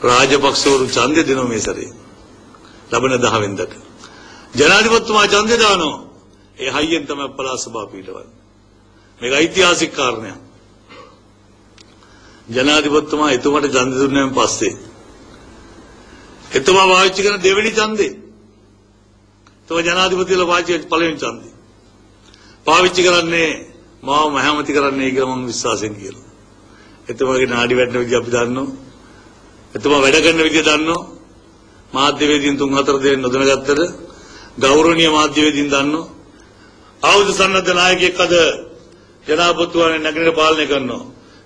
රාජපක්ෂවරු ඡන්දය දෙනවා මේ සැරේ. ලබන 10 වෙනිදාට. ජනාධිපතිතුමා ඡන්දය දානවා. ඒ හයියෙන් තමයි පළාත් සභාව පිටවන්නේ. මේක ඓතිහාසික කාරණයක්. ජනාධිපතිතුමා එතුමාට ඡන්දය දුන්නාන් පස්සේ එතුමා වාචික කරන දෙවෙනි ඡන්දේ. එතුමා ජනාධිපතිලා වාචික පළවෙනි ඡන්දේ. පාවිච්චි කරන්නේ මාව මහමති කරන්නේ කියලා මම විශ්වාසයෙන් කියනවා. එතුමාගේ නාඩි වැඩන විදිහ අපි දන්නවා. එතුමා වැඩ කරන විදිහ දන්නවා. මාධ්‍යවේදීන් 3-4 දෙනෙක් නොදැනගත්තට ගෞරවනීය මාධ්‍යවේදීන් දන්නවා. ආයුධ සන්නද්ධ නායකයෙක් අද ජනාධිපතිතුමාගේ නැගිනට පාලනය කරනවා.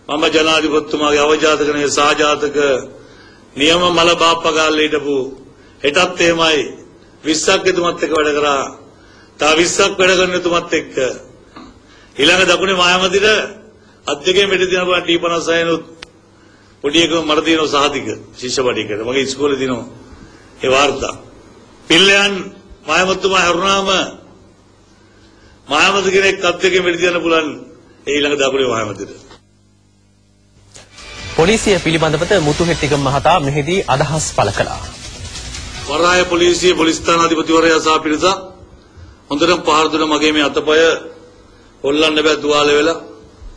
මම ජනාධිපතිතුමාගේ අවජාතක නේ සහජාතක නියම මල බාප්පගාල්ලේ හිටපු හෙටත් එහෙමයි 20ක් එතුමත් එක්ක වැඩ කරා. තා 20ක් වැඩ කරන එතුමත් එක්ක ඊළඟ දකුණේ මායාමතිට අත් දෙකේ මෙඩ දින බලන්න T56 නුත් පොඩි එකම මට දිනව සහතික ශිෂ්‍ය පඩියකට මගේ ඉස්කෝලේ දිනව ඒ වාර්තා පිල්ලයන් මායාමතුමා හරුණාම මායාමත කෙනෙක් අත් දෙකේ මෙඩ දින පුළුවන් ඒ ඊළඟ දකුණේ මායාමතිට පොලිසිය පිළිබඳව මුතුහෙට්ටිගම මහතා මෙහිදී අදහස් පළ කළා. වරාය පොලිසිය පොලිස් ස්ථානාධිපතිවරයා සහ පිරිස හොඳටම පහර දුන්න මගේ මේ අතපය හොල්ලන්න බෑ තුවාල වෙලා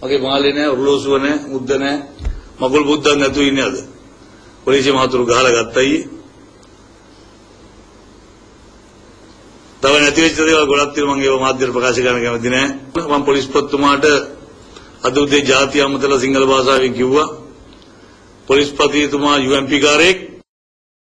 මගේ මාළේ නෑ උරුලෝසුව නෑ මුද්ද නෑ මගුල් බුද්දක් නැතුව ඉන්නේ අද පොලිසිය මහතුරු ගහලා ගත්තයි තව නැති වෙච්ච දේවල් ගොඩක් තියෙනවා මම ඒව මාධ්‍යයට ප්‍රකාශ කරන්න කැමති නෑ මම පොලිස්පතිතුමාට අද උදේ ජාතිය අමතලා සිංහල භාෂාවෙන් කිව්වා පොලිස්පතිතුමා UMP කාරයෙක්